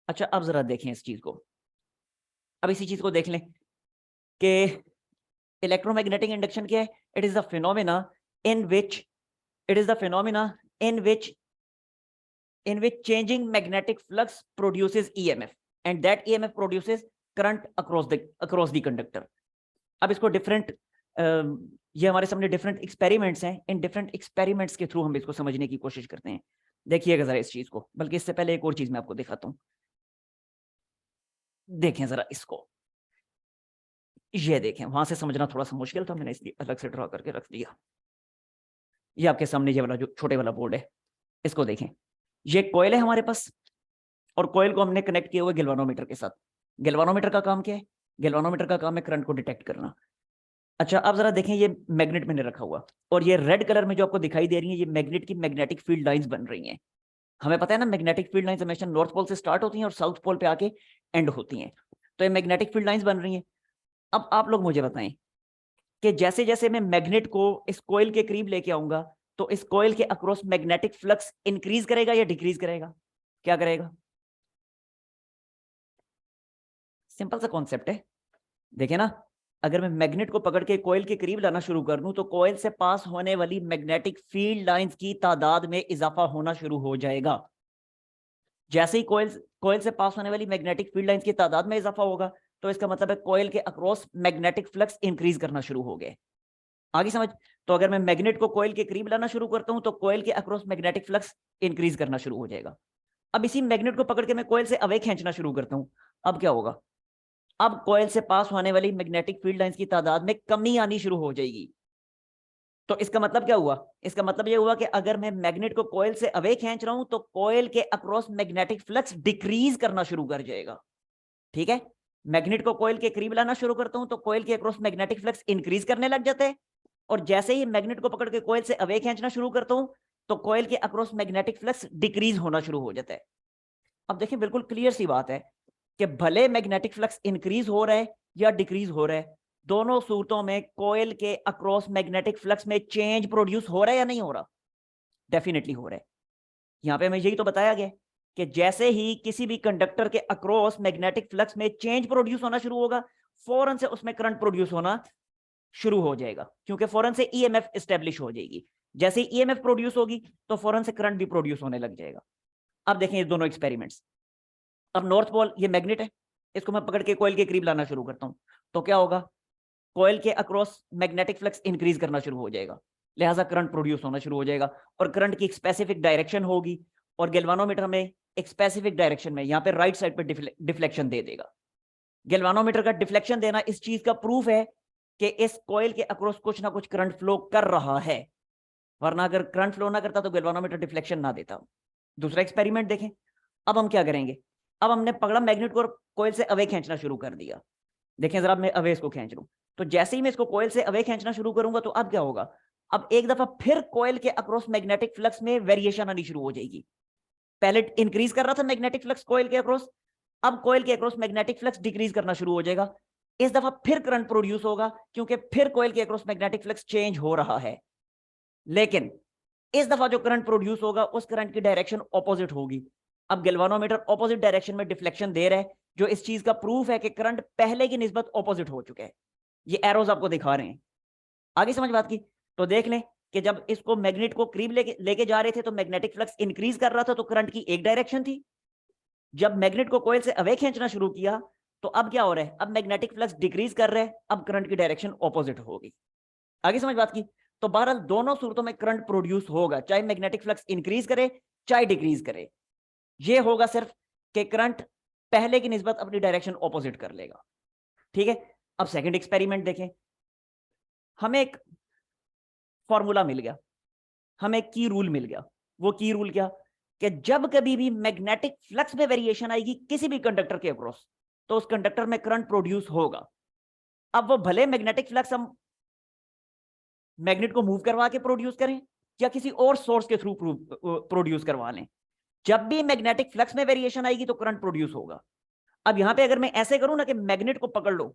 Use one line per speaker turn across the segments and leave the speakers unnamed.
अच्छा अब जरा देखें इस चीज को, अब इसी चीज को देख लें कि इलेक्ट्रोमैग्नेटिक इंडक्शन क्या है। It is the phenomena in which it is the phenomena in which changing magnetic flux produces EMF and that EMF produces current across the conductor। अब इसको डिफरेंट ये हमारे सामने डिफरेंट एक्सपेरिमेंट्स हैं, इन डिफरेंट एक्सपेरिमेंट्स के through हम इसको समझने की कोशिश करते हैं। देखिएगा जरा इस चीज को, बल्कि इससे पहले एक और चीज मैं आपको दिखाता हूं। देखें जरा इसको, ये देखें, वहां से समझना थोड़ा सा मुश्किल था, मैंने इसलिए अलग से ड्रॉ करके रख दिया। ये आपके सामने ये वाला जो छोटे वाला बोर्ड है, इसको देखें। ये कॉइल है हमारे पास और कॉइल को हमने कनेक्ट किया हुआ है गैल्वानोमीटर के साथ। गैल्वानोमीटर का काम क्या है? गैल्वानोमीटर का काम है करंट को डिटेक्ट करना। अच्छा अब जरा देखें, ये मैग्नेट मैंने रखा हुआ और ये रेड कलर में जो आपको दिखाई दे रही है, ये मैग्नेट की मैग्नेटिक फील्ड लाइंस बन रही हैं। हमें पता है ना, मैग्नेटिक फील्ड लाइंस हमेशा नॉर्थ पोल से स्टार्ट होती हैं और साउथ पोल पे आके एंड होती हैं। तो ये मैग्नेटिक फील्ड लाइंस बन रही हैं। अब आप लोग मुझे बताएं कि जैसे जैसे मैं मैग्नेट को इस कॉइल के करीब लेके आऊंगा तो इस कॉइल के अक्रॉस मैग्नेटिक फ्लक्स इंक्रीज करेगा या डिक्रीज करेगा? क्या करेगा? सिंपल सा कॉन्सेप्ट है। देखिए ना, अगर मैं मैग्नेट को पकड़ के कॉइल के करीब लाना शुरू कर दूं तो कॉइल से पास होने वाली मैग्नेटिक फील्ड लाइंस की तादाद में इजाफा होना शुरू हो जाएगा। जैसे ही कॉइल से पास होने वाली मैग्नेटिक फील्ड लाइंस की तादाद में इजाफा होगा तो इसका मतलब है कॉइल के अक्रॉस मैग्नेटिक फ्लक्स इंक्रीज करना शुरू हो गए। आगे समझ? तो अगर मैं मैग्नेट को कॉइल के करीब लाना शुरू करता हूं तो कॉइल के अक्रॉस मैग्नेटिक फ्लक्स इंक्रीज करना शुरू हो जाएगा। अब इसी मैग्नेट को पकड़ के मैं कॉइल से अवे खींचना शुरू करता हूं, अब क्या होगा? अब कॉइल से पास होने वाली मैग्नेटिक फील्ड लाइंस की तादाद में कमी आनी शुरू हो जाएगी। तो इसका मतलब क्या हुआ? इसका मतलब यह हुआ कि अगर मैं मैग्नेट को कॉइल से अवे खींच रहा हूं तो कॉइल के अक्रॉस मैग्नेटिक फ्लक्स डिक्रीज करना शुरू कर जाएगा। ठीक है, मैग्नेट को कॉइल के करीब लाना शुरू करता हूं तो कॉइल के अक्रॉस मैग्नेटिक फ्लक्स इंक्रीज करने लग जाते हैं और जैसे ही मैग्नेट को पकड़ के कॉइल से अवे खींचना शुरू करता हूं तो कॉइल के अक्रॉस मैग्नेटिक फ्लक्स डिक्रीज होना शुरू हो जाता है। अब देखिए बिल्कुल क्लियर सी बात है कि भले मैग्नेटिक फ्लक्स इंक्रीज हो रहा है या डिक्रीज हो रहा है, दोनों सूरतों में कॉइल के अक्रॉस मैग्नेटिक फ्लक्स में चेंज प्रोड्यूस हो रहा है या नहीं हो रहा? डेफिनेटली हो रहा है। यहां पे हमें यही तो बताया गया कि जैसे ही किसी भी कंडक्टर के अक्रॉस मैग्नेटिक फ्लक्स में चेंज प्रोड्यूस होना शुरू होगा, फौरन से उसमें करंट प्रोड्यूस होना शुरू हो जाएगा, क्योंकि फौरन से ईएमएफ एस्टेब्लिश हो जाएगी। जैसे ही ईएमएफ प्रोड्यूस होगी तो फौरन से करंट भी प्रोड्यूस होने लग जाएगा। अब देखें ये दोनों एक्सपेरिमेंट्स। अब नॉर्थ पोल ये मैग्नेट है, इसको मैं पकड़ के कॉइल के करीब लाना शुरू करता हूं तो क्या होगा? कॉइल के अक्रॉस मैग्नेटिक फ्लक्स इंक्रीज करना शुरू हो जाएगा, लिहाजा करंट प्रोड्यूस होना शुरू हो जाएगा और करंट की एक स्पेसिफिक डायरेक्शन होगी और गैल्वानोमीटर में एक स्पेसिफिक डायरेक्शन में, यहां पे राइट साइड पे डिफ्लेक्शन दे देगा। गैल्वानोमीटर का डिफ्लेक्शन देना इस चीज का प्रूफ है कि इस कॉइल के अक्रॉस कुछ ना कुछ करंट फ्लो कर रहा है, वरना अगर करंट फ्लो ना करता तो गैल्वानोमीटर डिफ्लेक्शन ना देता। दूसरा एक्सपेरिमेंट देखें। अब हम क्या करेंगे? अब हमने पकड़ा मैग्नेट को और कॉइल से अवे खींचना शुरू कर दिया। देखें जरा, मैं अवे इसको खींच लूं तो जैसे ही मैं इसको कॉइल से अवे खींचना शुरू करूंगा तो अब क्या होगा? अब एक दफा फिर कॉइल के अक्रॉस मैग्नेटिक फ्लक्स में वेरिएशन आनी शुरू हो जाएगी। पहले इंक्रीज कर रहा था मैग्नेटिक फ्लक्स कॉइल के अक्रॉस, अब कॉइल के अक्रॉस मैग्नेटिक फ्लक्स डिक्रीज करना शुरू हो जाएगा। इस दफा फिर करंट प्रोड्यूस होगा क्योंकि फिर कॉइल के अक्रॉस मैग्नेटिक फ्लक्स चेंज हो रहा है, लेकिन इस दफा जो करंट प्रोड्यूस होगा उस करंट की डायरेक्शन ऑपोजिट होगी। अब गैल्वानोमीटर ऑपोजिट डायरेक्शन में डिफ्लेक्शन दे रहा है, जो इस चीज का प्रूफ है कि करंट पहले की निस्बत ऑपोजिट हो चुका है। ये एरोज आपको दिखा रहे हैं। आगे समझ बात की? तो देख लें कि जब इसको मैग्नेट को करीब लेके जा रहे थे तो मैग्नेटिक फ्लक्स इंक्रीज कर रहा था तो करंट की एक डायरेक्शन थी। जब मैग्नेट को कॉइल से अवे खींचना शुरू किया तो अब क्या हो रहा है? अब मैग्नेटिक फ्लक्स डिक्रीज कर रहा है, अब करंट की डायरेक्शन ऑपोजिट होगी। आगे समझ बात की? तो बहरहाल दोनों सूरतों में करंट प्रोड्यूस होगा, चाहे मैग्नेटिक फ्लक्स इंक्रीज करे चाहे डिक्रीज करे। ये होगा सिर्फ कि करंट पहले की निस्बत अपनी डायरेक्शन ऑपोजिट कर लेगा। ठीक है, अब सेकंड एक्सपेरिमेंट देखें। हमें एक फॉर्मूला मिल गया, हमें एक की रूल मिल गया। वो की रूल क्या? कि जब कभी भी मैग्नेटिक फ्लक्स में वेरिएशन आएगी किसी भी कंडक्टर के अक्रॉस तो उस कंडक्टर में करंट प्रोड्यूस होगा। अब वो भले मैग्नेटिक फ्लक्स हम मैग्नेट को मूव करवा के प्रोड्यूस करें या किसी और सोर्स के थ्रू प्रोड्यूस करवा लें, जब भी मैग्नेटिक फ्लक्स में वेरिएशन आएगी तो करंट प्रोड्यूस होगा। अब यहां पे अगर मैं ऐसे करूं ना कि मैग्नेट को पकड़ लो,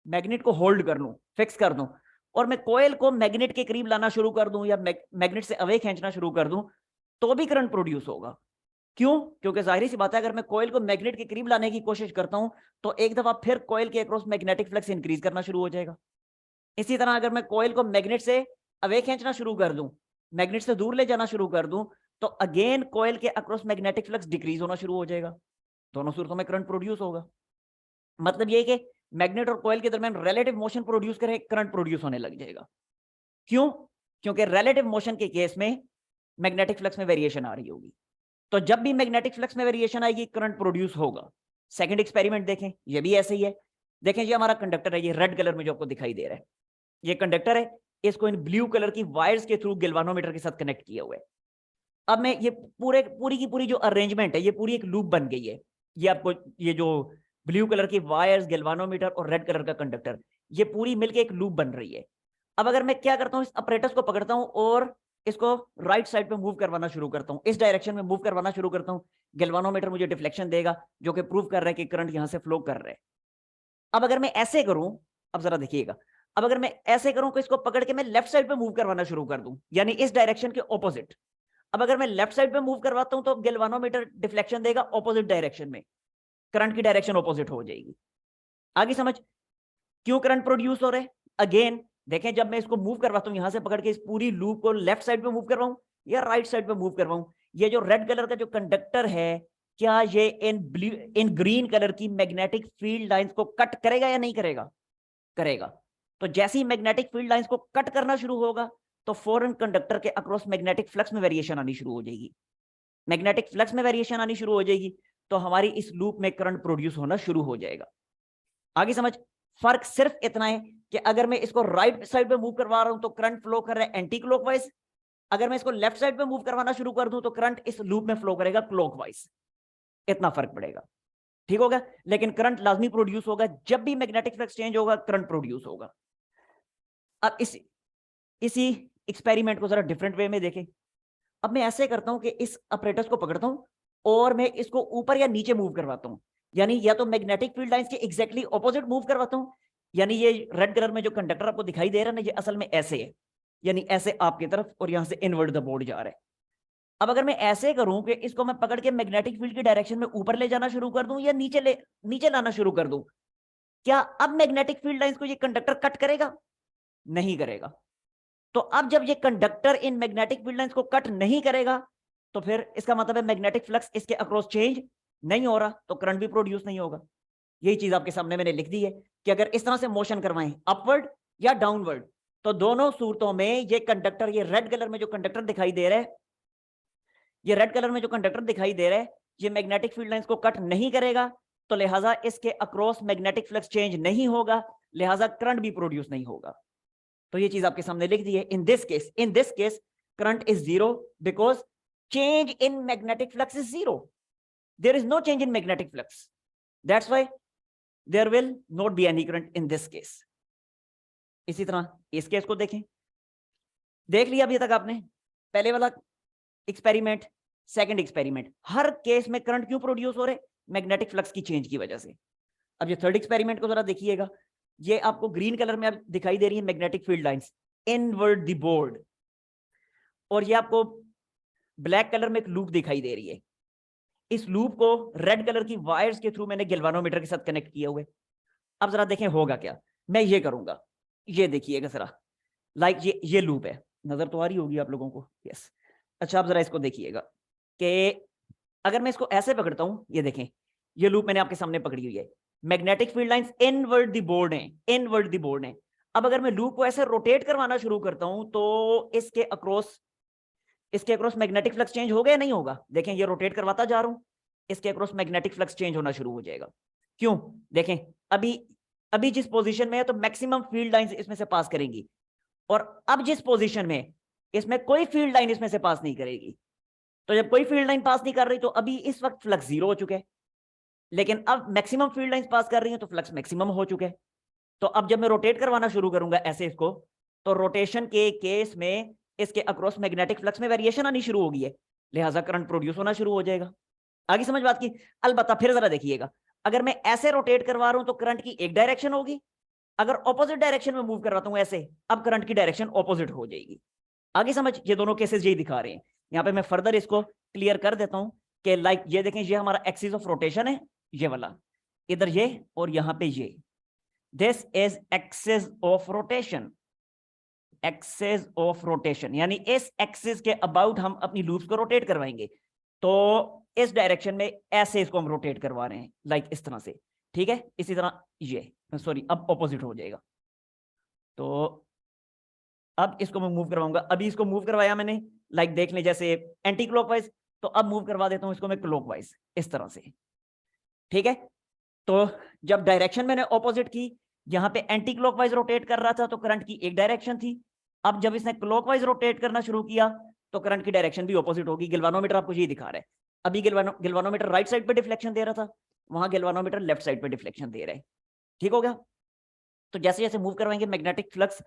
मैग्नेट को होल्ड कर लूं, फिक्स कर दूं और मैं कॉइल को मैग्नेट के करीब लाना शुरू कर दूं या मैग्नेट से अवे खींचना शुरू कर दूं तो भी करंट प्रोड्यूस होगा। क्यों? क्योंकि जाहिर सी बात है अगर मैं कॉइल को मैग्नेट के करीब लाने की कोशिश करता हूं तो एक दफा फिर कॉइल के अक्रॉस मैग्नेटिक फ्लक्स इंक्रीज करना शुरू हो जाएगा। इसी तरह अगर मैं कॉइल को मैग्नेट से अवे खींचना शुरू कर दूं, मैग्नेट से दूर ले जाना शुरू कर दूं, तो अगेन कॉइल के अक्रॉस मैग्नेटिक फ्लक्स डिक्रीज होना शुरू हो जाएगा। दोनों सूरतों में करंट प्रोड्यूस होगा। मतलब ये कि मैग्नेट और कॉइल के दरमियान रिलेटिव मोशन प्रोड्यूस करे, करंट प्रोड्यूस होने लग जाएगा। क्यों? क्योंकि रिलेटिव मोशन के केस में मैग्नेटिक फ्लक्स में वेरिएशन आ रही होगी। तो जब भी मैग्नेटिक फ्लक्स में वेरिएशन आएगी करंट प्रोड्यूस होगा। सेकंड एक्सपेरिमेंट देखें, ये भी ऐसे ही है। देखें ये हमारा कंडक्टर है, ये रेड कलर में जो आपको दिखाई दे रहा है, ये कंडक्टर है। इसको इन ब्लू कलर की वायर्स के थ्रू गैल्वानोमीटर के साथ कनेक्ट किया हुआ है। अब मैं ये पूरी की पूरी जो अरेंजमेंट है, ये पूरी एक लूप बन गई है। ये आपको ये जो ब्लू कलर की वायर्स, गैल्वानोमीटर और रेड कलर का कंडक्टर, ये पूरी मिलके एक लूप बन रही है। अब अगर मैं क्या करता हूं, इस अपरेटस को पकड़ता हूं और इसको राइट साइड पे मूव करवाना शुरू करता हूं, इस डायरेक्शन में मूव करवाना शुरू करता हूं, गैल्वानोमीटर मुझे डिफ्लेक्शन देगा जो कि प्रूव कर रहा है कि करंट यहां से फ्लो कर रहा है। अब अगर मैं ऐसे करूं, अब जरा देखिएगा, अब अगर मैं ऐसे करूं कि इसको पकड़ के मैं लेफ्ट साइड पे मूव करवाना शुरू कर दूं, यानी इस डायरेक्शन के ऑपोजिट। अब अगर मैं लेफ्ट साइड पे मूव करवाता हूं तो गैल्वानोमीटर डिफ्लेक्शन देगा ऑपोजिट डायरेक्शन में, करंट की डायरेक्शन ऑपोजिट हो जाएगी। आगे समझ क्यों करंट प्रोड्यूस हो रहा है? अगेन देखें, जब मैं इसको मूव करवाता हूं यहां से पकड़ के, इस पूरी लूप को लेफ्ट साइड पे मूव करवाऊं या राइट साइड पे मूव करवाऊं, ये जो रेड कलर का जो कंडक्टर है, क्या ये इन ग्रीन कलर की मैग्नेटिक फील्ड लाइंस को कट करेगा या नहीं करेगा? करेगा। तो जैसे ही मैग्नेटिक फील्ड लाइंस को कट करना शुरू होगा तो फौरन कंडक्टर के अक्रॉस मैग्नेटिक फ्लक्स में वेरिएशन आनी शुरू हो जाएगी। मैग्नेटिक फ्लक्स में वेरिएशन आनी शुरू हो जाएगी तो हमारी इस लूप में करंट प्रोड्यूस होना शुरू हो जाएगा। आगे समझ, फर्क सिर्फ इतना है कि अगर मैं इसको राइट साइड पे मूव करवा रहा हूं तो करंट फ्लो कर रहा है एंटी क्लॉकवाइज, अगर मैं इसको लेफ्ट साइड पे मूव करवाना शुरू कर दूं तो करंट इस लूप में फ्लो करेगा क्लॉकवाइज। इतना फर्क पड़ेगा, ठीक होगा। लेकिन करंट लाजमी प्रोड्यूस होगा, जब भी मैग्नेटिक फ्लक्स चेंज होगा करंट प्रोड्यूस होगा। अब इसी एक्सपेरिमेंट को जरा डिफरेंट वे में देखें। अब मैं ऐसे करता हूं कि इस अपरेटस को पकड़ता हूं और मैं इसको ऊपर या नीचे मूव करवाता हूं, यानी या तो मैग्नेटिक फील्ड लाइंस के एग्जैक्टली ऑपोजिट मूव करवाता हूं, यानी ये रेड कलर में जो कंडक्टर आपको दिखाई दे रहा है ना, ये असल में ऐसे है, यानी ऐसे आपकी तरफ और यहां से इनवर्ट द बोर्ड जा रहा है। अब अगर मैं ऐसे करूं कि इसको मैं पकड़ के मैग्नेटिक फील्ड की डायरेक्शन में ऊपर ले जाना शुरू कर दूं या नीचे लाना शुरू कर दूं, क्या अब मैग्नेटिक फील्ड लाइंस को ये कंडक्टर कट करेगा? नहीं करेगा। तो अब जब ये conductor in magnetic field lines को कट नहीं करेगा तो फिर इसका मतलब है मैग्नेटिक फ्लक्स इसके अक्रॉस चेंज नहीं हो रहा, तो करंट भी प्रोड्यूस नहीं होगा। यही चीज आपके सामने मैंने लिख दी है कि अगर इस तरह से मोशन करवाएं अपवर्ड या डाउनवर्ड, तो दोनों सूरतों में ये कंडक्टर, ये रेड कलर में जो कंडक्टर दिखाई दे रहा है, ये रेड कलर में जो कंडक्टर दिखाई दे रहा है, ये मैग्नेटिक फील्ड लाइंस को कट नहीं करेगा, तो लिहाजा इसके अक्रॉस मैग्नेटिक फ्लक्स चेंज नहीं होगा, लिहाजा करंट भी प्रोड्यूस नहीं होगा। तो ये चीज आपके सामने लिख दी है। In this case current is zero because change in magnetic flux is zero. There is no change in magnetic flux, that's why there will not be any current in this case. इसी तरह इस case को देखें, देख लिया अभी तक आपने पहले वाला एक्सपेरिमेंट, सेकंड एक्सपेरिमेंट, हर केस में करंट क्यों प्रोड्यूस हो रहे? मैग्नेटिक फ्लक्स की चेंज की वजह से। अब ये थर्ड एक्सपेरिमेंट को जरा देखिएगा, ये आपको ग्रीन कलर में अब दिखाई दे रही है magnetic field lines inward the board, और ये आपको ब्लैक कलर में एक लूप दिखाई दे रही है। इस लूप को रेड कलर की वायर्स के थ्रू मैंने गैल्वानोमीटर के साथ कनेक्ट किया हुआ है। अब जरा देखें होगा क्या। मैं ये करूंगा, ये देखिएगा जरा, लाइक ये लूप है, नजर तो आ रही होगी आप लोगों को, यस। अच्छा, अब जरा इसको देखिएगा कि अगर मैं इसको ऐसे पकड़ता हूं, ये देखें ये लूप मैंने आपके सामने पकड़ी हुई है, magnetic field lines inward the board है, इनवर्ड द बोर्ड है। अब अगर मैं लूप को ऐसे रोटेट करवाना शुरू करता हूं तो इसके अक्रॉस मैग्नेटिक फ्लक्स चेंज हो गया नहीं होगा? देखें ये रोटेट करवाता जा रहा हूं, इसके अक्रॉस मैग्नेटिक फ्लक्स चेंज होना शुरू हो जाएगा। क्यों? देखें अभी जिस पोजीशन में है तो मैक्सिमम फील्ड लाइंस इसमें से पास करेंगी, और अब जिस पोजीशन में इसमें कोई फील्ड लाइन इसमें से पास नहीं करेगी। तो जब कोई फील्ड लाइन पास नहीं कर रही तो अभी इस वक्त फ्लक्स जीरो हो चुके हैं, लेकिन अब मैक्सिमम फील्ड लाइंस पास कर रही हैं तो फ्लक्स मैक्सिमम हो चुके हैं। तो अब जब मैं रोटेट करवाना शुरू करूंगा ऐसे इसको, तो रोटेशन के केस में इसके अक्रॉस मैग्नेटिक फ्लक्स में वेरिएशन आनी शुरू होगी है, लिहाजा करंट प्रोड्यूस होना शुरू हो जाएगा। आगे समझ बात की? अलबत्ता फिर जरा देखिएगा, अगर मैं ऐसे रोटेट करवा रहा हूं तो करंट की एक डायरेक्शन होगी, अगर ऑपोजिट डायरेक्शन में मूव करवाता हूं ऐसे, अब करंट की डायरेक्शन ऑपोजिट हो जाएगी। आगे समझ? ये दोनों केसेस यही दिखा रहे हैं। यहां पे मैं फर्दर इसको क्लियर कर देता हूं कि लाइक ये देखें, ये हमारा एक्सिस ऑफ रोटेशन है, ये वाला, इधर ये और यहां पे ये, this is axis of rotation, axis of rotation, यानी इस एक्सिस के अबाउट हम अपनी लूप्स को रोटेट करवाएंगे। तो इस डायरेक्शन में ऐसे इसको हम रोटेट करवा रहे हैं, लाइक इस तरह से, ठीक है। इसी तरह ये, सॉरी अब ऑपोजिट हो जाएगा। तो अब इसको मैं मूव करवाऊंगा, अभी इसको मूव करवाया मैंने, लाइक देख लें जैसे एंटी क्लॉकवाइज, तो अब मूव करवा देता हूं इसको मैं क्लॉकवाइज, इस तरह से, ठीक है। तो जब डायरेक्शन मैंने ऑपोजिट की, यहां पे एंटी क्लॉकवाइज रोटेट कर रहा था तो करंट की एक डायरेक्शन थी। अब जब इसने क्लॉकवाइज रोटेट करना शुरू किया तो करंट की डायरेक्शन भी ऑपोजिट होगी। गिल्वानोमीटर आपको ये दिखा रहा है, अभी गिल्वानोमीटर राइट साइड पे डिफ्लेक्शन दे रहा था, वहां गिल्वानोमीटर लेफ्ट साइड पे डिफ्लेक्शन दे रहा है, ठीक हो गया। तो जैसे जैसे मूव करवाएंगे मैग्नेटिक फ्लक्स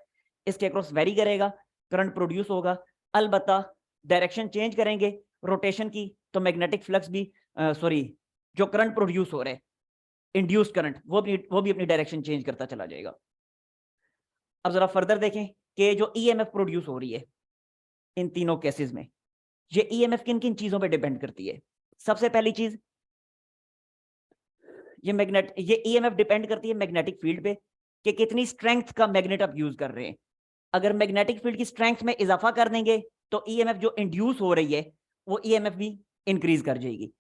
इसके अक्रॉस वेरी करेगा, करंट प्रोड्यूस होगा। अलबत्ता डायरेक्शन चेंज करेंगे रोटेशन की तो मैग्नेटिक फ्लक्स भी सॉरी जो करंट प्रोड्यूस हो रहा है इंड्यूस्ड करंट, वो भी अपनी डायरेक्शन चेंज करता चला जाएगा। अब जरा फर्दर देखें कि जो ईएमएफ प्रोड्यूस हो रही है इन तीनों केसेस में, ये ईएमएफ किन किन चीजों पे डिपेंड करती है। सबसे पहली चीज, ये ईएमएफ डिपेंड करती है मैग्नेटिक फील्ड पे कि कितनी स्ट्रेंथ का मैग्नेट आप यूज कर रहे हैं। अगर मैग्नेटिक फील्ड की स्ट्रेंथ में इजाफा कर देंगे तो ईएमएफ जो इंड्यूस हो रही है वो ईएमएफ भी इंक्रीज कर जाएगी।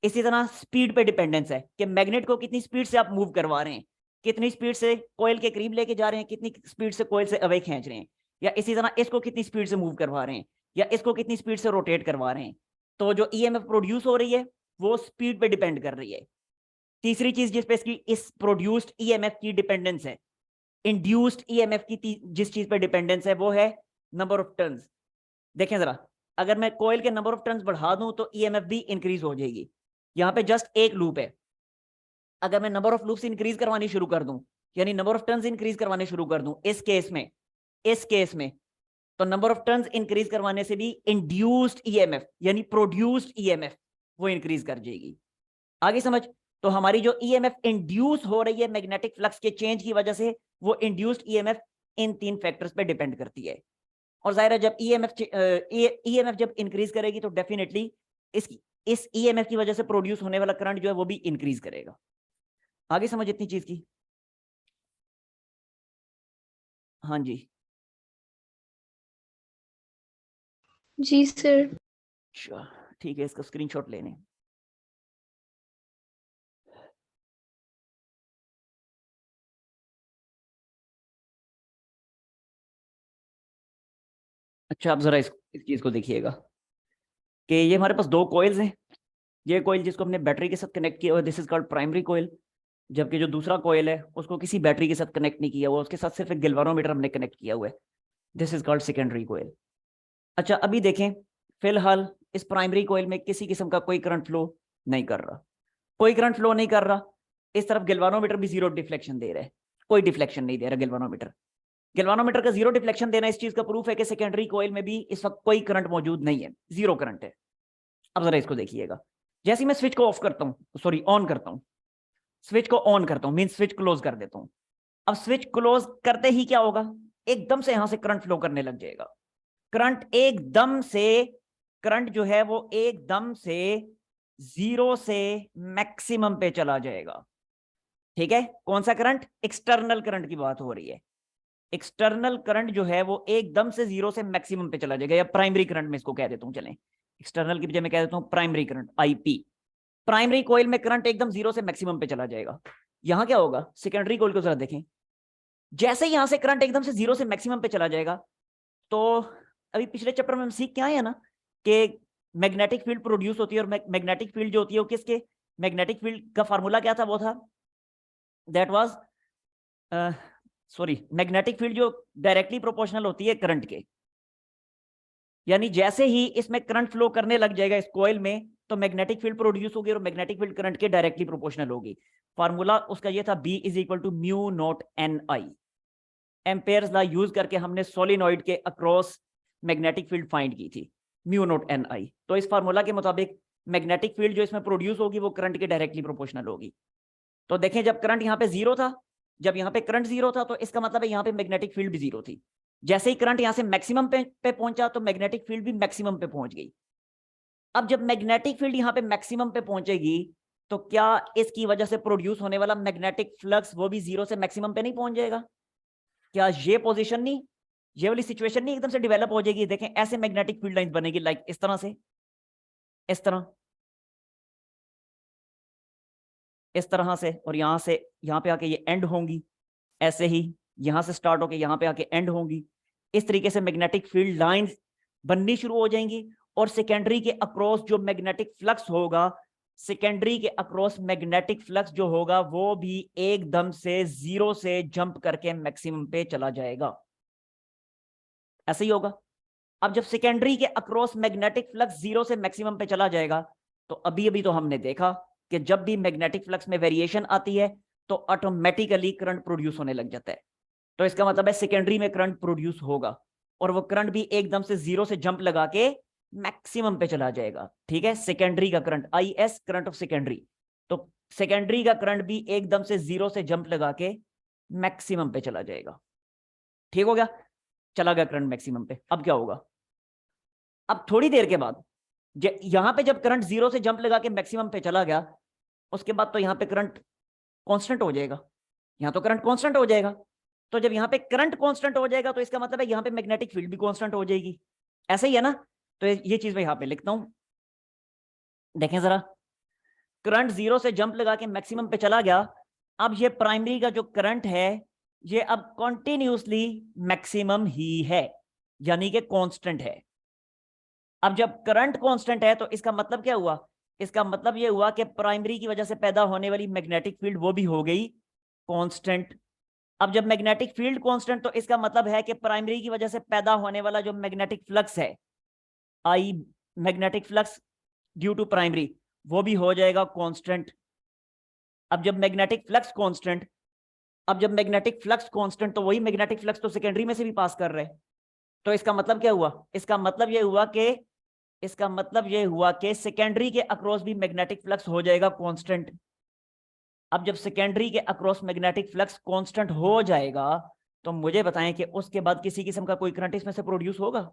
इसी तरह स्पीड पे डिपेंडेंस है कि मैग्नेट को कितनी स्पीड से आप मूव करवा रहे हैं, कितनी स्पीड से कोयल के करीब लेके जा रहे हैं, कितनी स्पीड से कोयल से अवे खींच रहे हैं, या इसी तरह इसको कितनी स्पीड से मूव करवा रहे हैं, या इसको कितनी स्पीड से रोटेट करवा रहे हैं। तो जो ईएमएफ प्रोड्यूस हो रही है वो स्पीड पे डिपेंड कर रही है। तीसरी चीज जिस पे इसकी इस प्रोड्यूस्ड ईएमएफ की डिपेंडेंस है, इंड्यूस्ड ईएमएफ की जिस चीज पे डिपेंडेंस है वो है नंबर ऑफ टर्न्स। देखें जरा, अगर मैं कोयल के नंबर ऑफ टर्न्स बढ़ा दूं तो ईएमएफ भी इंक्रीज हो जाएगी। यहां पे जस्ट एक लूप है, अगर मैं नंबर ऑफ लूप्स इंक्रीज करवानी शुरू कर दूं, यानी नंबर ऑफ टर्न्स इंक्रीज करवाने शुरू कर दूं इस केस में तो नंबर ऑफ टर्न्स इंक्रीज करवाने से भी इंड्यूस्ड ईएमएफ यानी प्रोड्यूस्ड ईएमएफ वो इंक्रीज कर जाएगी। आगे समझ। तो हमारी जो ईएमएफ इंड्यूस हो रही है मैग्नेटिक फ्लक्स के चेंज की वजह से, वो इंड्यूस्ड ईएमएफ इन तीन फैक्टर्स पे डिपेंड करती है। और जाहिर है जब ईएमएफ जब इंक्रीज करेगी तो डेफिनेटली इस ईएमएफ की वजह से प्रोड्यूस होने वाला करंट जो है वो भी इंक्रीज करेगा। आगे समझ इतनी चीज की। हाँ जी
जी सर।
अच्छा ठीक है, इसका स्क्रीनशॉट लेने। अच्छा आप जरा इस चीज को देखिएगा कि ये हमारे पास दो कॉइल्स हैं। ये कॉइल जिसको हमने बैटरी के साथ कनेक्ट किया हुआ है, this is called primary coil, जबकि जो दूसरा कॉइल है उसको किसी बैटरी के साथ कनेक्ट नहीं किया हुआ, उसके साथ सिर्फ एक गैल्वानोमीटर हमने कनेक्ट किया हुआ है, this is called secondary coil. अच्छा अभी देखें, फिलहाल इस प्राइमरी कॉइल में किसी किस्म का कोई करंट फ्लो नहीं कर रहा, कोई करंट फ्लो नहीं कर रहा। इस तरफ गैल्वानोमीटर भी जीरो डिफ्लेक्शन दे रहा है, कोई डिफ्लेक्शन नहीं दे रहा गैल्वानोमीटर। गैल्वानोमीटर का जीरो डिफ्लेक्शन देना इस चीज का प्रूफ है कि सेकेंडरी कॉइल में भी इस वक्त कोई करंट मौजूद नहीं है, जीरो करंट है। अब जरा इसको देखिएगा, जैसे ही मैं स्विच को ऑफ करता हूं, सॉरी ऑन करता हूं, स्विच को ऑन करता हूं मीन स्विच क्लोज कर देता हूं। अब स्विच क्लोज करते ही क्या होगा, एकदम से यहां से करंट फ्लो करने लग जाएगा। करंट एकदम से, करंट जो है वो एकदम से जीरो से मैक्सिमम पे चला जाएगा। ठीक है, कौन सा करंट, एक्सटर्नल करंट की बात हो रही है। एक्सटर्नल करंट जो है वो एकदम से जीरो से मैक्सिमम पे चला जाएगा, या प्राइमरी करंट में इसको कह देता हूं, चलें एक्सटर्नल की बजाय मैं कह देता हूं primary current, IP. Primary coil में करंट एकदम जीरो से मैक्सिमम पे चला जाएगा। यहां क्या होगा, सेकेंडरी कॉइल को जरा देखें, जैसे ही यहां से करंट एकदम से जीरो से मैक्सिमम पे चला जाएगा, तो अभी पिछले चैप्टर में हम सीख के आए हैं ना कि मैग्नेटिक फील्ड प्रोड्यूस होती है, और मैग्नेटिक फील्ड जो होती है वो किसके, मैग्नेटिक फील्ड का फार्मूला क्या था, वो था that was sorry magnetic field जो डायरेक्टली प्रोपोर्शनल होती है करंट के, यानी जैसे ही इसमें करंट फ्लो करने लग जाएगा इस कॉइल में तो मैग्नेटिक फील्ड प्रोड्यूस होगी, और मैग्नेटिक फील्ड करंट के डायरेक्टली प्रोपोर्शनल होगी। फार्मूला उसका ये था B is equal to mu naught NI। Ampere's law use करके हमने सोलिनॉइड के अक्रॉस मैग्नेटिक फील्ड फाइंड की थी, म्यू नॉट NI। तो इस फार्मूला के मुताबिक मैग्नेटिक फील्ड जो इसमें प्रोड्यूस होगी वो करंट के डायरेक्टली प्रोपोर्शनल होगी। तो देखें जब करंट यहाँ पे जीरो था, जब यहाँ पे करंट जीरो था तो इसका मतलब है यहाँ पे मैग्नेटिक फील्ड भी जीरो थी। जैसे ही करंट यहाँ से मैक्सिमम पे पहुंचा तो मैग्नेटिक फील्ड भी मैक्सिमम पे पहुंच गई। अब जब मैग्नेटिक फील्ड यहाँ पे मैक्सिमम पे पहुंचेगी तो क्या इसकी वजह से प्रोड्यूस होने वाला मैग्नेटिक फ्लक्स वो भी 0 से मैक्सिमम पे नहीं पहुंच जाएगा? क्या ये पोजीशन नहीं, ये वाली सिचुएशन नहीं एकदम से डेवलप हो जाएगी? देखें ऐसे मैग्नेटिक फील्ड लाइन बनेगी, लाइक इस तरह से, इस तरह, इस तरह से, और यहां से यहां पे आके ये एंड होंगी, ऐसे ही यहां से स्टार्ट होके यहां पे आके एंड होंगी। इस तरीके से मैग्नेटिक फील्ड लाइंस बननी शुरू हो जाएंगी और सेकेंडरी के अक्रॉस जो मैग्नेटिक फ्लक्स होगा, सेकेंडरी के अक्रॉस मैग्नेटिक फ्लक्स जो होगा वो भी एकदम से 0 से जंप करके मैक्सिमम पे चला जाएगा। ऐसे ही होगा। अब जब सेकेंडरी के अक्रॉस मैग्नेटिक फ्लक्स 0 से मैक्सिमम पे चला जाएगा तो अभी अभी तो हमने देखा कि जब भी मैग्नेटिक फ्लक्स में वेरिएशन आती है तो ऑटोमेटिकली करंट प्रोड्यूस होने लग जाता है। तो इसका मतलब है सेकेंडरी में करंट प्रोड्यूस होगा और वो करंट भी एकदम से 0 से जंप लगा के मैक्सिमम पे चला जाएगा। ठीक है, सेकेंडरी का current, IS current of secondary, तो सेकेंडरी का करंट भी एकदम से 0 से जंप लगा के मैक्सिमम पे चला जाएगा। ठीक हो गया, चला गया करंट मैक्सिमम पे। अब क्या होगा? अब थोड़ी देर के बाद यहां पे जब करंट 0 से जंप लगा के मैक्सिमम पे चला गया, उसके बाद तो यहां पे करंट कांस्टेंट हो जाएगा, यहां तो करंट कांस्टेंट हो जाएगा। तो जब यहां पे करंट कांस्टेंट हो जाएगा तो इसका मतलब है यहां पे मैग्नेटिक फील्ड भी कांस्टेंट हो जाएगी। ऐसा ही है ना? तो ये चीज मैं यहां पे लिखता हूं, देखें जरा, करंट 0 से जंप लगा के मैक्सिमम पे चला गया। अब ये प्राइमरी का जो करंट है ये अब कॉन्टिन्यूसली मैक्सिमम ही है, यानी कि कांस्टेंट है। अब जब करंट कांस्टेंट है तो इसका मतलब क्या हुआ? इसका मतलब ये हुआ कि प्राइमरी की वजह से पैदा होने वाली मैग्नेटिक फील्ड वो भी हो गई कांस्टेंट। अब जब मैग्नेटिक फील्ड कांस्टेंट तो इसका मतलब है कि प्राइमरी की वजह से पैदा होने वाला जो मैग्नेटिक फ्लक्स है, I magnetic flux due to primary, वो भी हो जाएगा कांस्टेंट। अब जब मैग्नेटिक फ्लक्स कांस्टेंट, अब जब मैग्नेटिक फ्लक्स कांस्टेंट तो वही मैग्नेटिक फ्लक्स तो सेकेंडरी में से भी पास कर रहे हैं। तो इसका मतलब क्या हुआ? इसका मतलब ये हुआ कि सेकेंडरी के अक्रॉस भी मैग्नेटिक फ्लक्स हो जाएगा कांस्टेंट। अब जब सेकेंडरी के अक्रॉस मैग्नेटिक फ्लक्स कांस्टेंट हो जाएगा तो मुझे बताएं कि उसके बाद किसी किस्म का कोई करंट इसमें से प्रोड्यूस होगा?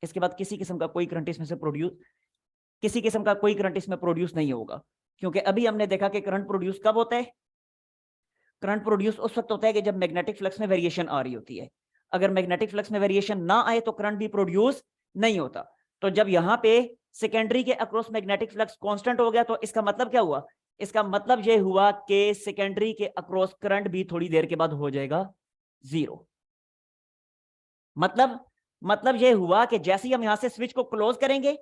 इसके बाद किसी किस्म का कोई करंट इसमें से प्रोड्यूस, किसी किस्म का कोई करंट इसमें प्रोड्यूस नहीं होगा, क्योंकि अभी हमने देखा कि करंट प्रोड्यूस कब होता है? करंट प्रोड्यूस उस वक्त होता है कि जब मैग्नेटिक फ्लक्स में वेरिएशन आ रही होती है। अगर मैग्नेटिक फ्लक्स में वेरिएशन ना आए तो करंट भी प्रोड्यूस नहीं होता। तो जब यहाँ पे सेकेंडरी के अक्रॉस मैग्नेटिक फ्लक्स कांस्टेंट हो गया तो इसका मतलब क्या हुआ? इसका मतलब ये हुआ कि सेकेंडरी के अक्रॉस करंट भी थोड़ी देर के बाद हो जाएगा 0। मतलब ये हुआ कि जैसे ही हम यहां से स्विच को क्लोज करेंगे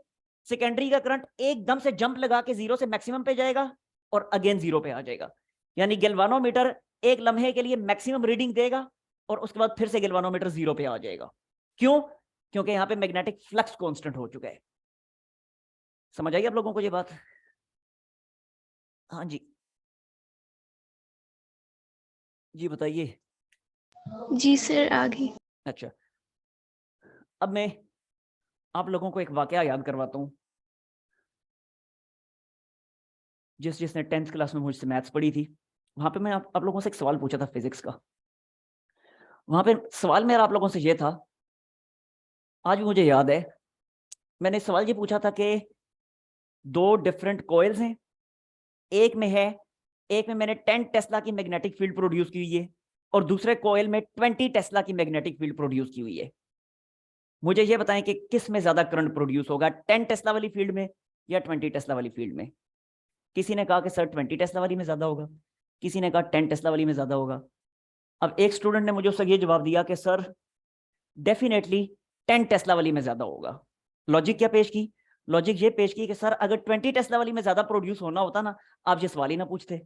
सेकेंडरी का करंट एकदम से जंप लगा के 0 से मैक्सिमम पे जाएगा और अगेन 0 पे आ जाएगा। यानी गैल्वानोमीटर एक लम्हे के लिए मैक्सिमम रीडिंग देगा और उसके बाद फिर से गैल्वानोमीटर 0 पे आ जाएगा। क्यों? क्योंकि यहां पे मैग्नेटिक फ्लक्स कांस्टेंट हो चुका है। समझ आई आप लोगों को ये बात? हाँ जी, जी बताइए।
जी सर, आगे।
अच्छा, अब मैं आप लोगों को एक वाकया याद करवाता हूं। जिसने 10th क्लास में मुझसे मैथ्स पढ़ी थी, वहां पे मैं आप लोगों से एक सवाल पूछा था फिजिक्स का। वहां पे सवाल मेरा आप लोगों से ये था, आज भी मुझे याद है, मैंने सवाल ये पूछा था कि 2 डिफरेंट कॉइल्स हैं, एक में मैंने 10 टेस्ला की मैग्नेटिक फील्ड प्रोड्यूस की हुई है और दूसरे कॉइल में 20 टेस्ला की मैग्नेटिक फील्ड प्रोड्यूस की हुई है। मुझे ये बताएं कि किस में ज्यादा करंट प्रोड्यूस होगा, 10 टेस्ला वाली फील्ड में या 20 टेस्ला वाली फील्ड में? किसी ने कहा कि सर 20 टेस्ला वाली में ज्यादा होगा, किसी ने कहा 10 टेस्ला वाली में ज्यादा होगा। अब एक स्टूडेंट ने मुझे उससे ये जवाब दिया कि सर डेफिनेटली 10 टेस्ला वाली में ज्यादा होगा। लॉजिक क्या पेश की? लॉजिक ये पेश की कि सर अगर 20 टेस्ला वाली में ज्यादा प्रोड्यूस होना होता ना, आप ये सवाल ही ना पूछते।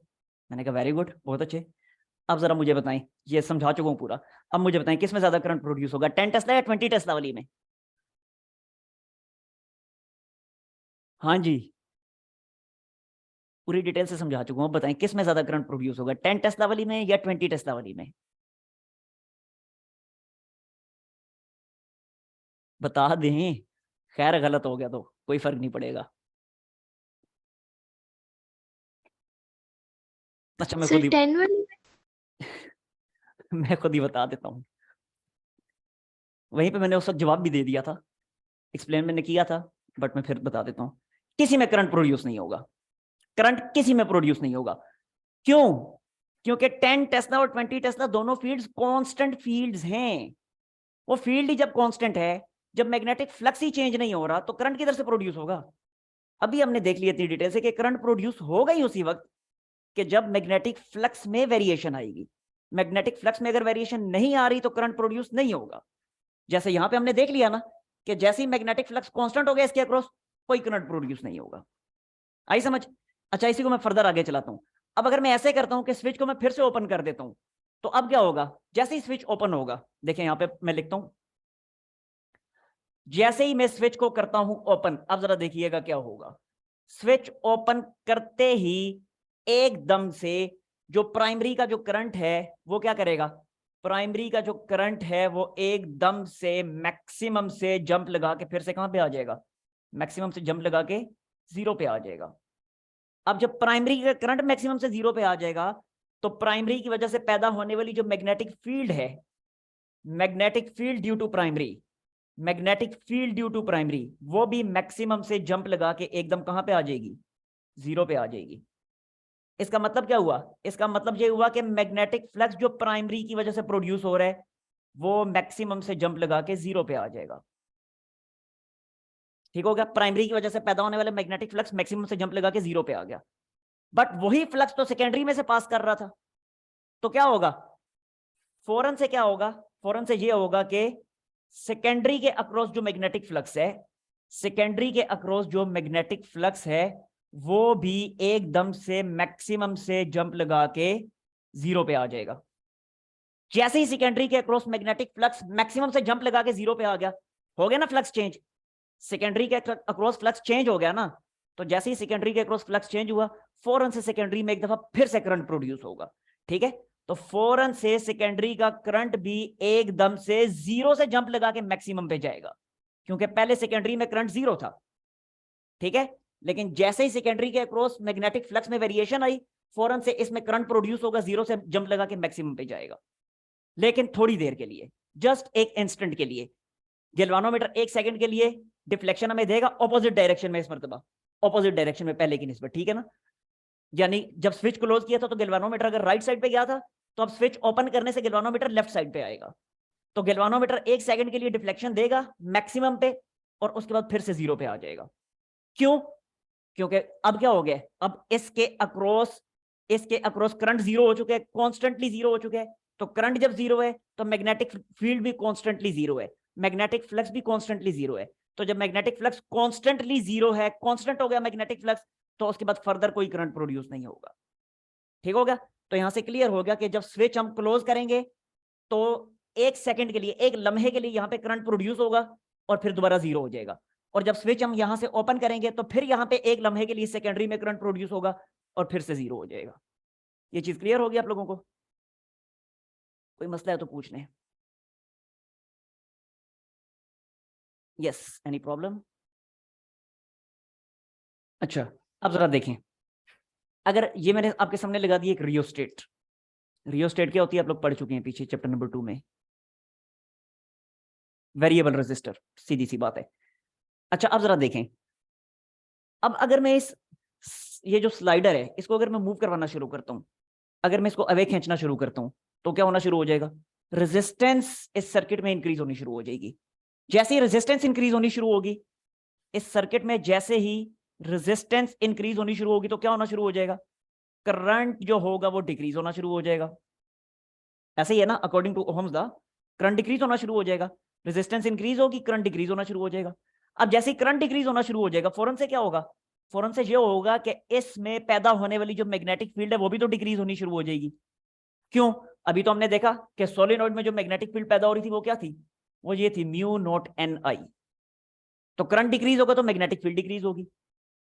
मैंने कहा वेरी गुड, बहुत अच्छे। अब जरा मुझे बताएं, ये समझा चुका हूं पूरा, अब मुझे बताएं किस में ज्यादा करंट प्रोड्यूस होगा, 10 टेस्ला या 20 टेस्ला वाली में? हाँ जी, पूरी डिटेल से समझा चुका हूं, बताएं किस में ज्यादा करंट प्रोड्यूस होगा, 10 टेस्ला वाली में या 20 टेस्ला वाली में? बता दें, खैर गलत हो गया तो कोई फर्क नहीं पड़ेगा। अच्छा मैं खुद
सर
ही
10 वाली में।
मैं खुद ही बता देता हूँ। वहीं पे मैंने उस वक्त जवाब भी दे दिया था, एक्सप्लेन मैंने किया था बट मैं फिर बता देता हूं, किसी में करंट प्रोड्यूस नहीं होगा, करंट किसी में प्रोड्यूस नहीं होगा। क्यों? क्योंकि 10 टेस्ला और 20 टेस्ला दोनों फील्ड्स कांस्टेंट फील्ड्स हैं। वो फील्ड ही जब कांस्टेंट है, जब मैग्नेटिक फ्लक्स ही चेंज नहीं हो रहा, तो करंट किधर से प्रोड्यूस होगा? अभी हमने देख लिया इतनी डिटेल से कि करंट प्रोड्यूस होगा ही उसी वक्त कि जब मैग्नेटिक फ्लक्स में वेरिएशन आएगी। मैग्नेटिक फ्लक्स में अगर वेरिएशन नहीं आ रही तो करंट प्रोड्यूस नहीं होगा। जैसे यहां पे हमने देख लिया ना कि जैसे ही मैग्नेटिक फ्लक्स कांस्टेंट हो गया इसके अक्रॉस, कोई करंट प्रोड्यूस नहीं होगा। आई समझ? अच्छा, इसी को मैं फर्दर आगे चलाता हूं। अब अगर मैं ऐसे करता हूं कि स्विच को मैं फिर से ओपन कर देता हूं, तो अब क्या होगा? जैसे ही स्विच ओपन होगा, देखें यहां पे मैं लिखता हूं, जैसे ही मैं स्विच को करता हूं ओपन, अब जरा देखिएगा क्या होगा। स्विच ओपन करते ही एकदम से जो प्राइमरी का जो करंट है वो क्या करेगा? प्राइमरी का जो करंट है वो एकदम से मैक्सिमम से जंप लगा के फिर से कहां पे आ जाएगा? मैक्सिमम से जंप लगा के 0 पे आ जाएगा। अब जब प्राइमरी का करंट मैक्सिमम से 0 पे आ जाएगा, तो प्राइमरी की वजह से पैदा होने वाली जो मैग्नेटिक फील्ड है, magnetic field due to primary, magnetic field due to primary, वो भी मैक्सिमम से जंप लगा के एकदम कहां पे आ जाएगी? 0 पे आ जाएगी। इसका मतलब क्या हुआ? इसका मतलब ये हुआ कि मैग्नेटिक फ्लक्स जो प्राइमरी की वजह से प्रोड्यूस हो रहा है वो मैक्सिमम से जंप लगा के 0 पे आ जाएगा। ठीक हो गया? प्राइमरी की वजह से पैदा होने वाले मैग्नेटिक फ्लक्स मैक्सिमम से जंप लगा के 0 पे आ गया। बट वही फ्लक्स तो सेकेंडरी में से पास कर रहा था, तो क्या होगा? फौरन से क्या होगा? फौरन से ये होगा कि सेकेंडरी के अक्रॉस जो मैग्नेटिक फ्लक्स है, सेकेंडरी के अक्रॉस जो मैग्नेटिक फ्लक्स है वो भी एकदम से मैक्सिमम से जंप लगा के 0 पे आ जाएगा। जैसे ही सेकेंडरी के अक्रॉस मैग्नेटिक फ्लक्स मैक्सिमम से जंप लगा के 0 पे आ गया, हो गया ना फ्लक्स चेंज? सेकेंडरी के अक्रॉस फ्लक्स चेंज हो गया ना, तो जैसे ही सेकेंडरी के अक्रॉस फ्लक्स चेंज हुआ, फौरन से सेकेंडरी में एक दफा फिर से करंट प्रोड्यूस होगा। ठीक है? तो फौरन से सेकेंडरी का करंट भी एकदम से 0 से जंप लगा के मैक्सिमम पे जाएगा, क्योंकि पहले सेकेंडरी में करंट 0 था। ठीक है? लेकिन जैसे ही सेकेंडरी के अक्रॉस मैग्नेटिक फ्लक्स में वेरिएशन आई, फौरन से इसमें करंट प्रोड्यूस होगा, 0 से जंप लगा के मैक्सिमम पे जाएगा। लेकिन थोड़ी देर के लिए, जस्ट एक इंस्टेंट के लिए। गैल्वानोमीटर 1 सेकंड के लिए डिफ्लेक्शन हमें देगा ऑपोजिट डायरेक्शन में, इस मर्तबा ऑपोजिट डायरेक्शन में पहले की निस्बत। ठीक है ना? यानी जब स्विच क्लोज किया था तो गैल्वानोमीटर अगर राइट साइड पे गया था, तो अब स्विच ओपन करने से गैल्वानोमीटर लेफ्ट साइड पे आएगा। तो गैल्वानोमीटर 1 सेकंड के लिए डिफ्लेक्शन देगा मैक्सिमम पे, और उसके बाद फिर से 0 पे आ जाएगा। क्यों? क्योंकि अब क्या हो गया? अब इसके अक्रॉस करंट 0 हो चुके हैं, कॉन्स्टेंटली 0 हो चुके हैं। तो करंट जब 0 है तो मैग्नेटिक फील्ड भी कॉन्स्टेंटली 0 है, मैग्नेटिक फ्लक्स भी कॉन्स्टेंटली 0 है। तो जब मैग्नेटिक फ्लक्स कॉन्स्टेंटली 0 है, कॉन्स्टेंट हो गया मैग्नेटिक फ्लक्स, तो उसके बाद फर्दर कोई करंट प्रोड्यूस नहीं होगा। ठीक हो गया? तो यहां से क्लियर हो गया कि जब स्विच हम क्लोज करेंगे तो 1 सेकंड के लिए, 1 लम्हे के लिए यहां पे करंट प्रोड्यूस होगा और फिर दोबारा 0 हो जाएगा। और जब स्विच हम यहां से ओपन करेंगे तो फिर यहां पे 1 लम्हे के लिए सेकेंडरी में करंट प्रोड्यूस होगा और फिर से 0 हो जाएगा। ये चीज क्लियर होगी आप लोगों को? कोई मसला है तो पूछ लें। Yes, any problem? अच्छा, अब जरा देखें, अगर ये मैंने आपके सामने लगा दी एक रियोस्टेट। रियोस्टेट क्या होती है आप लोग पढ़ चुके हैं पीछे चैप्टर नंबर 2 में, वेरिएबल रेजिस्टर, सीधी सी बात है। अच्छा, अब जरा देखें, अब अगर मैं ये जो स्लाइडर है इसको अगर मैं मूव करवाना शुरू करता हूं, अगर मैं इसको अवे खींचना शुरू करता हूं, तो क्या होना शुरू हो जाएगा? रेजिस्टेंस इस सर्किट में इंक्रीज होनी शुरू हो जाएगी। जैसे ही रेजिस्टेंस इंक्रीज होनी शुरू होगी इस सर्किट में, जैसे ही रेजिस्टेंस इंक्रीज होनी शुरू होगी तो क्या होना शुरू हो जाएगा? करंट जो होगा वो डिक्रीज होना शुरू हो जाएगा। ऐसे ही है ना? According to Ohm's law current decrease होना शुरू हो जाएगा, रेजिस्टेंस इंक्रीज होगी, करंट डिक्रीज होना शुरू हो जाएगा। अब जैसे ही करंट डिक्रीज होना शुरू हो जाएगा, फौरन से क्या होगा? फौरन से ये होगा कि इसमें पैदा होने वाली जो मैग्नेटिक फील्ड है वो भी तो डिक्रीज होनी शुरू हो जाएगी। क्यों? अभी तो हमने देखा कि सोलेनॉइड में जो मैग्नेटिक फील्ड पैदा हो रही थी वो क्या थी? वो ये थी म्यू नॉट एन आई। तो करंट डिक्रीज होगा तो मैग्नेटिक फील्ड डिक्रीज होगी।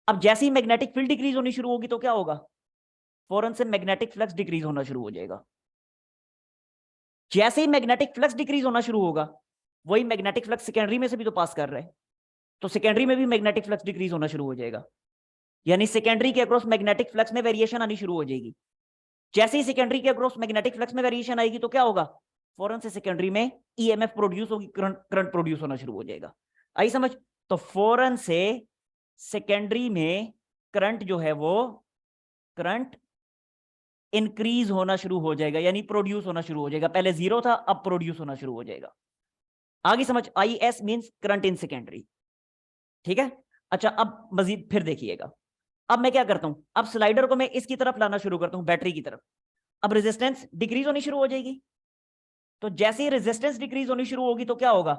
अब जैसे ही मैग्नेटिक फील्ड डिक्रीज होनी शुरू होगी तो क्या होगा? फौरन से मैग्नेटिक फ्लक्स डिक्रीज होना शुरू हो जाएगा। जैसे ही मैग्नेटिक फ्लक्स डिक्रीज होना शुरू होगा, वही मैग्नेटिक फ्लक्स सेकेंडरी में से भी तो पास कर रहा है, तो सेकेंडरी में भी मैग्नेटिक फ्लक्स डिक्रीज होना शुरू हो जाएगा। यानी सेकेंडरी के अक्रॉस मैग्नेटिक फ्लक्स में वेरिएशन आनी शुरू हो जाएगी। जैसे ही सेकेंडरी के अक्रॉस मैग्नेटिक फ्लक्स में वेरिएशन आएगी तो क्या होगा? फौरन से सेकेंडरी में ईएमएफ प्रोड्यूस होगी, करंट प्रोड्यूस होना शुरू हो जाएगा। आई समझ? तो फौरन से सेकेंडरी में करंट जो है वो करंट इंक्रीज होना शुरू हो जाएगा, यानी प्रोड्यूस होना शुरू हो जाएगा। पहले 0 था, अब प्रोड्यूस होना शुरू हो जाएगा। आगे समझ, IS means current in secondary, ठीक है। अच्छा, अब मजीद फिर देखिएगा। अब मैं क्या करता हूं, अब स्लाइडर को मैं इसकी तरफ लाना शुरू करता हूं, बैटरी की तरफ। अब रेजिस्टेंस डिक्रीज होनी शुरू हो जाएगी। तो जैसे ही रेजिस्टेंस डिक्रीज होनी शुरू होगी तो क्या होगा,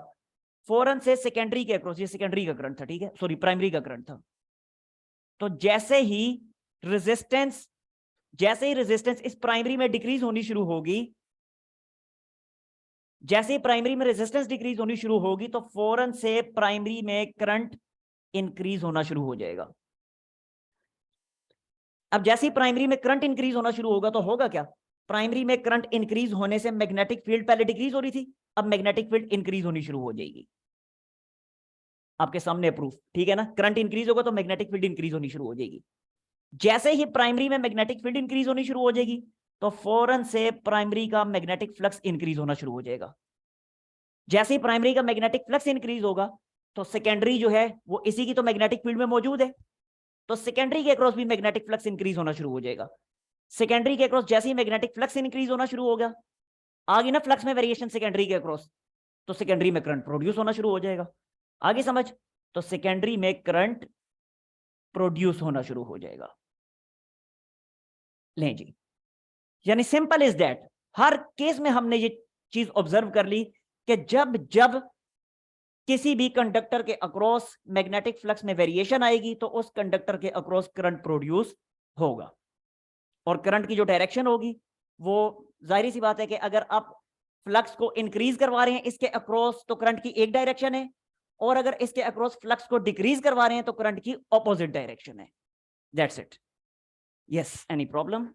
फौरन से सेकेंडरी के अक्रॉस, ये सेकेंडरी का करंट था, ठीक है, सॉरी प्राइमरी का करंट था। तो जैसे ही रेजिस्टेंस इस प्राइमरी में डिक्रीज होनी शुरू होगी, जैसे ही प्राइमरी में रेजिस्टेंस डिक्रीज होनी शुरू होगी तो फौरन से प्राइमरी में करंट इंक्रीज होना शुरू हो जाएगा। अब जैसे ही प्राइमरी में करंट इंक्रीज होना शुरू होगा तो होगा क्या, प्राइमरी में करंट इंक्रीज होने से मैग्नेटिक फील्ड पहले डिक्रीज हो रही थी, अब मैग्नेटिक फील्ड इंक्रीज होनी शुरू हो जाएगी। आपके सामने प्रूफ, ठीक है ना। करंट इंक्रीज होगा तो मैग्नेटिक फील्ड इंक्रीज होनी शुरू हो जाएगी। जैसे ही प्राइमरी में मैग्नेटिक फील्ड इंक्रीज होनी शुरू हो जाएगी तो फौरन से प्राइमरी का मैग्नेटिक फ्लक्स इंक्रीज होना शुरू हो जाएगा। जैसे ही प्राइमरी का मैग्नेटिक फ्लक्स इंक्रीज होगा तो सेकेंडरी जो है वो इसी की तो मैग्नेटिक फील्ड में मौजूद है, तो सेकेंडरी के अक्रॉस भी मैग्नेटिक फ्लक्स इंक्रीज होना शुरू हो जाएगा। सेकेंडरी के अक्रॉस जैसे ही मैग्नेटिक फ्लक्स इंक्रीज होना शुरू होगा, आगे ना फ्लक्स में वेरिएशन सेकेंडरी के अक्रॉस, तो सेकेंडरी में करंट प्रोड्यूस होना शुरू हो जाएगा। आगे समझ, तो सेकेंडरी में करंट प्रोड्यूस होना शुरू हो जाएगा। लें जी, यानी simple is that, her case में हमने ये चीज ऑब्जर्व कर ली कि जब जब किसी भी कंडक्टर के अक्रॉस मैग्नेटिक फ्लक्स में वेरिएशन आएगी तो उस कंडक्टर के अक्रॉस करंट प्रोड्यूस होगा। और करंट की जो डायरेक्शन होगी वो जाहिर सी बात है कि अगर आप फ्लक्स को इंक्रीज करवा रहे हैं इसके अक्रॉस तो करंट की एक डायरेक्शन है, और अगर इसके अक्रॉस फ्लक्स को डिक्रीज करवा रहे हैं तो करंट की ऑपोजिट डायरेक्शन है। That's it. Yes, any problem?